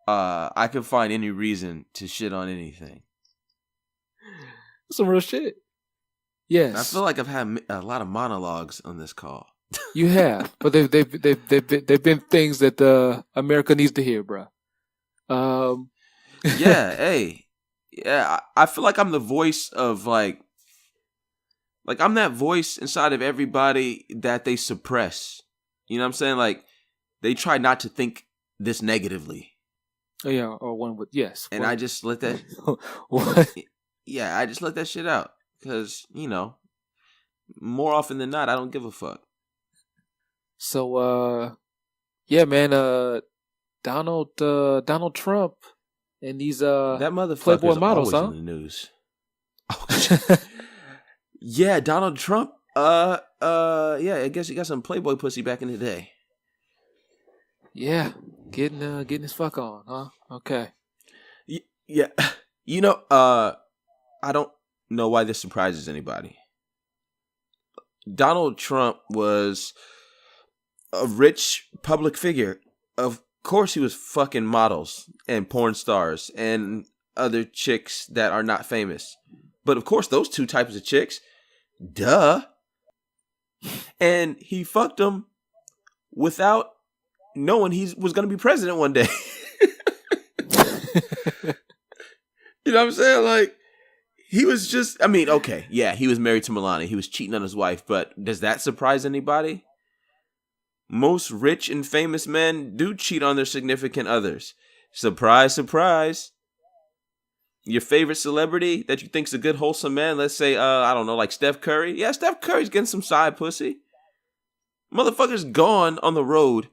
I can find any reason to shit on anything. Some real shit. Yes. I feel like I've had a lot of monologues on this call. You have, but they've been things that America needs to hear, bro. Yeah, hey, yeah. I feel like I'm the voice of like I'm that voice inside of everybody that they suppress. You know what I'm saying? Like, they try not to think this negatively. Oh, yeah, or one with yes. And I just let that. What? Yeah, I just let that shit out because more often than not, I don't give a fuck. So, yeah, man, Donald Trump and these that motherfucker's Playboy models, always in the news. Oh, yeah, Donald Trump. Yeah, I guess he got some Playboy pussy back in the day. Yeah, getting his fuck on, huh? Okay. Yeah, I don't know why this surprises anybody. Donald Trump was a rich public figure. Of course he was fucking models and porn stars and other chicks that are not famous. But of course those two types of chicks, duh. And he fucked them without knowing he was going to be president one day. You know what I'm saying? Like, He was just, I mean, okay, yeah, he was married to Melania. He was cheating on his wife, but does that surprise anybody? Most rich and famous men do cheat on their significant others. Surprise, surprise. Your favorite celebrity that you think's a good, wholesome man, let's say, I don't know, like Steph Curry. Yeah, Steph Curry's getting some side pussy. Motherfucker's gone on the road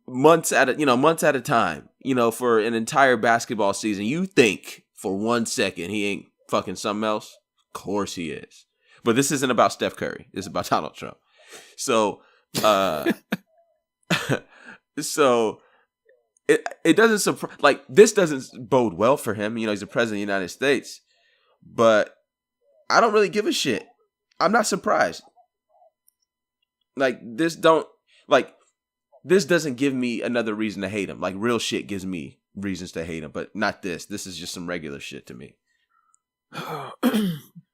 months at a time, for an entire basketball season. You think for 1 second he ain't fucking something else? Of course he is. But this isn't about Steph Curry. It's about Donald Trump. So, so it doesn't surprise, like, this doesn't bode well for him. He's the president of the United States, but I don't really give a shit. I'm not surprised. This doesn't give me another reason to hate him. Like, real shit gives me reasons to hate him, but not this. This is just some regular shit to me.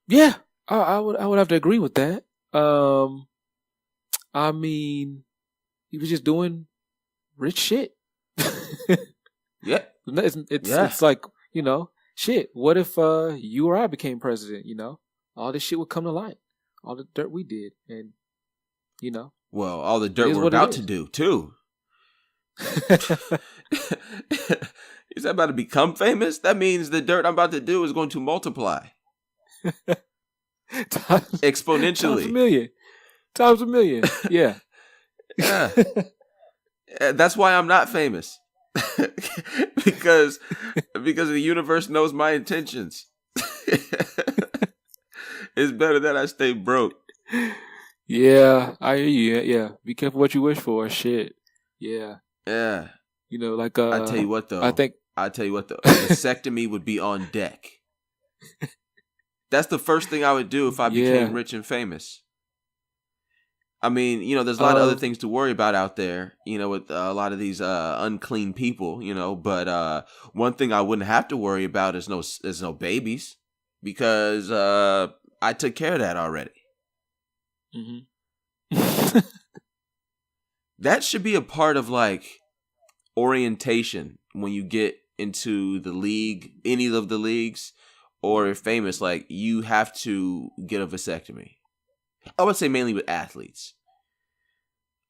Yeah, I would have to agree with that. I mean, he was just doing rich shit. Yeah. It's like, shit. What if you or I became president? All this shit would come to light. All the dirt we did, and well, all the dirt we're about to do too. Is that about to become famous? That means the dirt I'm about to do is going to multiply exponentially. Times a million. Yeah. Yeah. That's why I'm not famous. because the universe knows my intentions. It's better that I stay broke. Yeah, I hear you. Yeah, be careful what you wish for. Shit. Yeah. Yeah. Like I tell you what though. A vasectomy would be on deck. That's the first thing I would do if I became rich and famous. I mean, there's a lot of other things to worry about out there, with a lot of these unclean people, but one thing I wouldn't have to worry about is no babies, because I took care of that already. Mm-hmm. That should be a part of, like, orientation when you get into the league, any of the leagues, or if famous, like, you have to get a vasectomy. I would say mainly with athletes.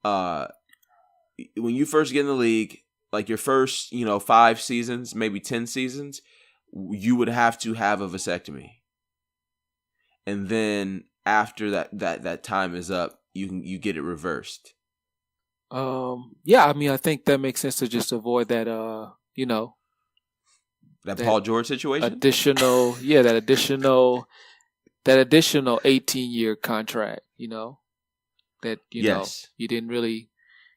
When you first get in the league, like your first, 5 seasons, maybe 10 seasons, you would have to have a vasectomy. And then after that time is up, you get it reversed. Yeah, I mean, I think that makes sense to just avoid that, that Paul George situation. That additional 18-year contract. That yes. You didn't really,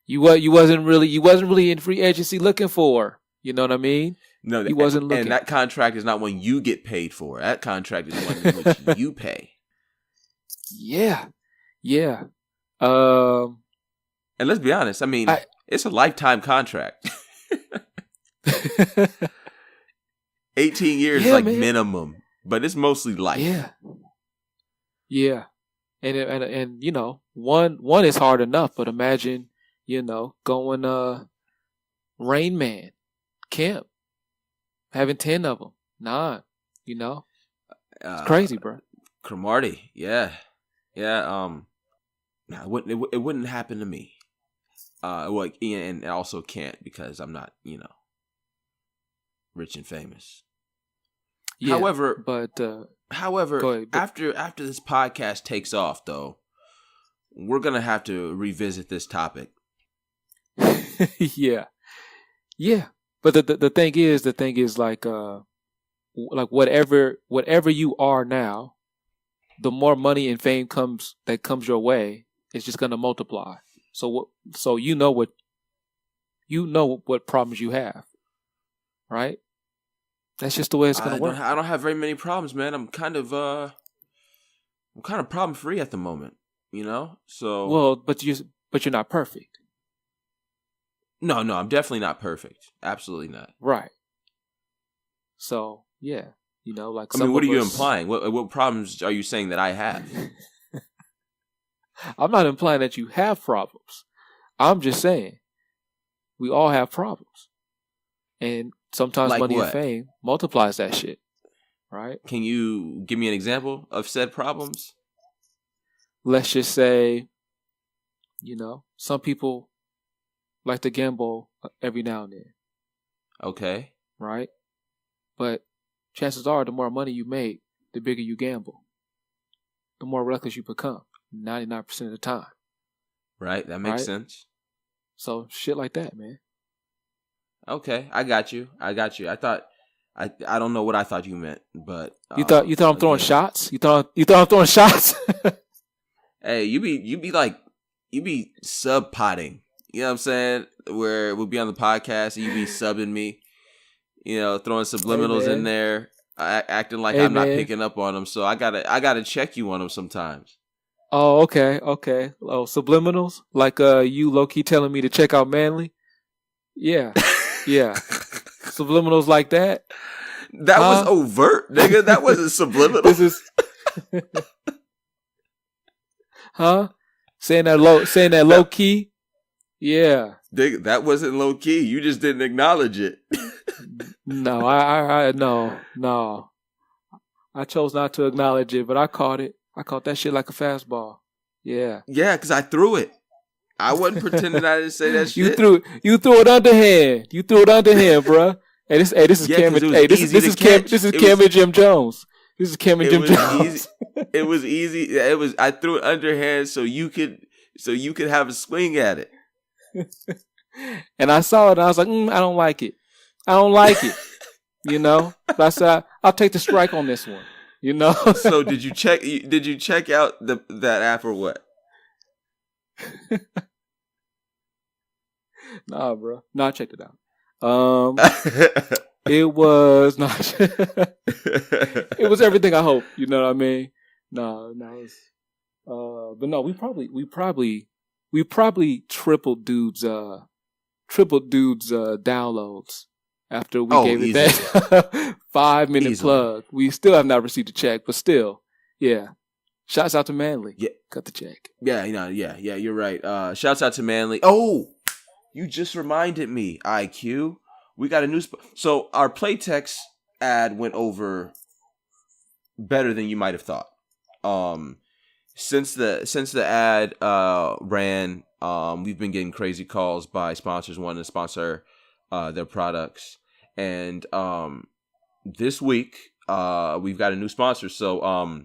you wasn't really in free agency looking for. You know what I mean? No, he wasn't looking. And that contract is not one you get paid for. That contract is one in which you pay. Yeah. And let's be honest. I mean, it's a lifetime contract. 18 years is like minimum, but it's mostly life. Yeah. And one is hard enough, but imagine, going Rain Man camp, having 10 of them. 9, it's crazy, bro. Cromartie, yeah. No, it wouldn't happen to me. And I also can't because I'm not, rich and famous. Yeah, However, ahead, after this podcast takes off, though, we're gonna have to revisit this topic. Yeah. But the thing is like whatever you are now, the more money and fame comes your way, it's just gonna multiply. So what problems you have, right? That's just the way it's gonna work. I don't have very many problems, man. I'm kind of problem free at the moment, So well, but you're not perfect. No, I'm definitely not perfect. Absolutely not. Right. So yeah, like. I mean, what are you implying? What problems are you saying that I have? I'm not implying that you have problems. I'm just saying we all have problems, and sometimes like money what? and fame multiplies that shit, right? Can you give me an example of said problems? Let's just say, some people like to gamble every now and then, Okay. right? But chances are, the more money you make, the bigger you gamble, the more reckless you become, 99% of the time. Right. That makes sense. So shit like that, man. Okay, I got you. I thought I don't know what I thought you meant, but You thought I'm throwing shots? You thought I'm throwing shots? Hey, you be sub potting. You know what I'm saying? Where we'll be on the podcast and you be subbing me. Throwing subliminals in there, acting like I'm not picking up on them. So I gotta check you on them sometimes. Oh, okay. Oh, subliminals? Like you low key telling me to check out Manly? Yeah. Subliminals like that? That was overt, nigga. That wasn't subliminal. This is saying that low key? Yeah. Nigga, that wasn't low key. You just didn't acknowledge it. No, no. I chose not to acknowledge it, but I caught it. I caught that shit like a fastball. Yeah. Yeah, because I threw it. I wasn't pretending I didn't say that shit. You threw it underhand. Bruh. Hey, this is Cam. Hey, this is Cam and Jim Jones. This is Cam and Jim Jones. It was easy. I threw it underhand so you could have a swing at it. And I saw it and I was like, I don't like it. But I said I'll take the strike on this one. So did you check out that app or what? Nah, bro. No, I checked it out. It was not. It was everything I hoped. You know what I mean? No. But no, we probably tripled dudes' downloads after we gave it that 5-minute plug. We still have not received a check, but still, yeah. Shouts out to Manly. Yeah, cut the check. Yeah, you're right. Shouts out to Manly. Oh, you just reminded me, IQ. We got a new so our Playtex ad went over better than you might have thought. Since the ad ran, we've been getting crazy calls by sponsors wanting to sponsor their products, and this week we've got a new sponsor. So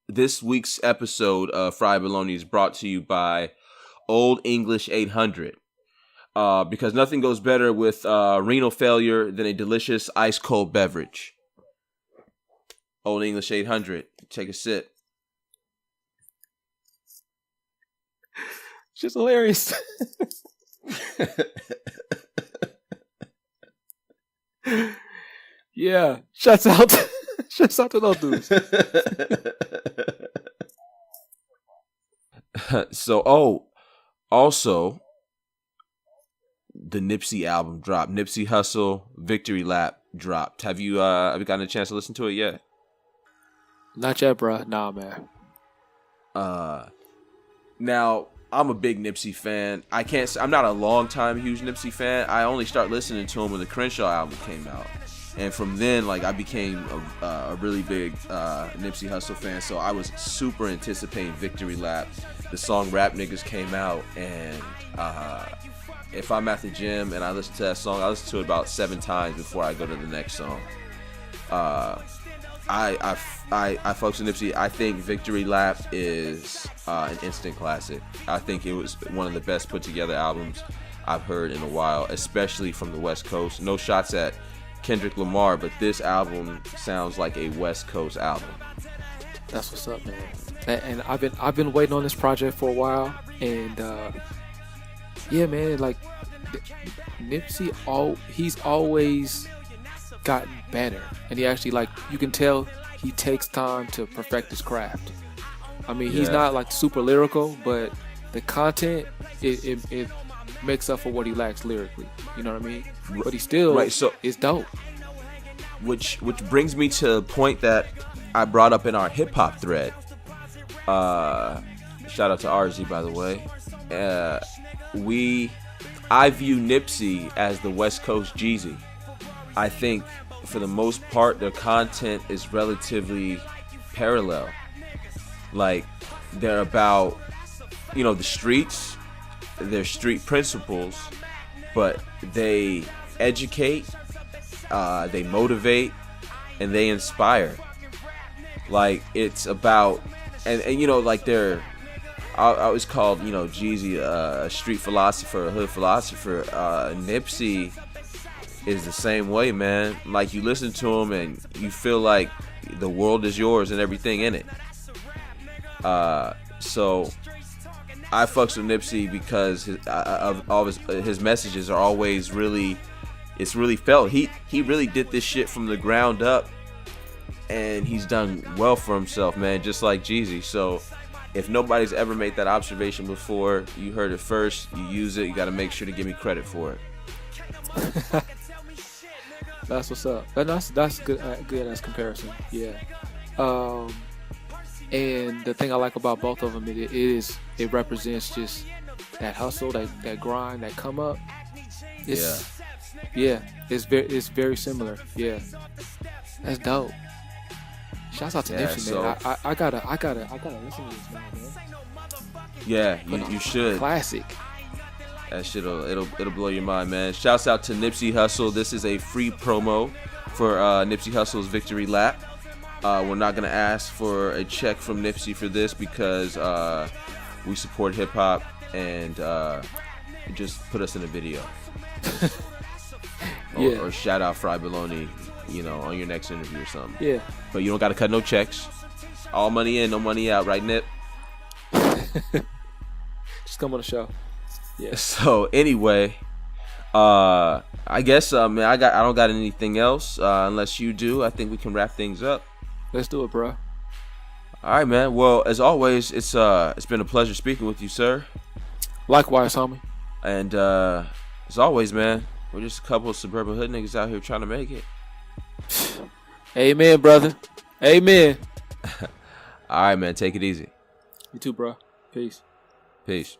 this week's episode of Fried Bologna is brought to you by Old English 800. Because nothing goes better with renal failure than a delicious ice cold beverage. Old English 800. Take a sip. It's just hilarious. Yeah. Shouts out to those dudes. So, also, the Nipsey album dropped. Nipsey Hussle, Victory Lap dropped. Have you gotten a chance to listen to it yet? Not yet, bro. Nah, man. Now, I'm a big Nipsey fan. I'm not a long time huge Nipsey fan. I only started listening to him when the Crenshaw album came out. And from then, I became a really big Nipsey Hussle fan. So I was super anticipating Victory Lap. The song Rap Niggas came out, and if I'm at the gym and I listen to that song, I listen to it about 7 times before I go to the next song. I fucks with Nipsey. I think Victory Lap is an instant classic. I think it was one of the best put together albums I've heard in a while, especially from the West Coast. No shots at Kendrick Lamar, but this album sounds like a West Coast album. That's what's up, man. And I've been waiting on this project for a while, and yeah, man, Nipsey, he's always gotten better, and he actually, you can tell he takes time to perfect his craft. I mean, he's not super lyrical, but the content it makes up for what he lacks lyrically. You know what I mean? But he still is dope. Which brings me to a point that I brought up in our hip hop thread. Shout out to RZ, by the way. I view Nipsey as the West Coast Jeezy. I think for the most part, their content is relatively parallel. Like, they're about, the streets, their street principles, but they educate, they motivate, and they inspire. Like, it's about, and like I always called, Jeezy a street philosopher, a hood philosopher. Nipsey is the same way, man. Like, you listen to him and you feel like the world is yours and everything in it. So I fucks with Nipsey because of all his messages are always really, it's really felt. He really did this shit from the ground up, and he's done well for himself, man, just like Jeezy. So if nobody's ever made that observation before, you heard it first, you use it, you got to make sure to give me credit for it. That's what's up. That's good. Good as comparison. Yeah. And the thing I like about both of them, it represents just that hustle, that grind, that come up. It's it's very similar. Yeah. That's dope. Shouts out to Nipsey, man. I gotta listen to this now, man. Yeah, you should. Classic. That shit'll it'll blow your mind, man. Shouts out to Nipsey Hussle. This is a free promo for Nipsey Hussle's Victory Lap. We're not gonna ask for a check from Nipsey for this because we support hip hop, and just put us in a video. Or shout out Fry Bologna, on your next interview or something. Yeah. But you don't gotta cut no checks. All money in, no money out, right, Nip? Just come on the show. Yeah. So anyway, I guess man, I don't got anything else unless you do. I think we can wrap things up. Let's do it, bro. All right, man. Well, as always, it's been a pleasure speaking with you, sir. Likewise, homie. And as always, man, we're just a couple of suburban hood niggas out here trying to make it. Amen, brother. Amen. All right, man. Take it easy. You too, bro. Peace. Peace.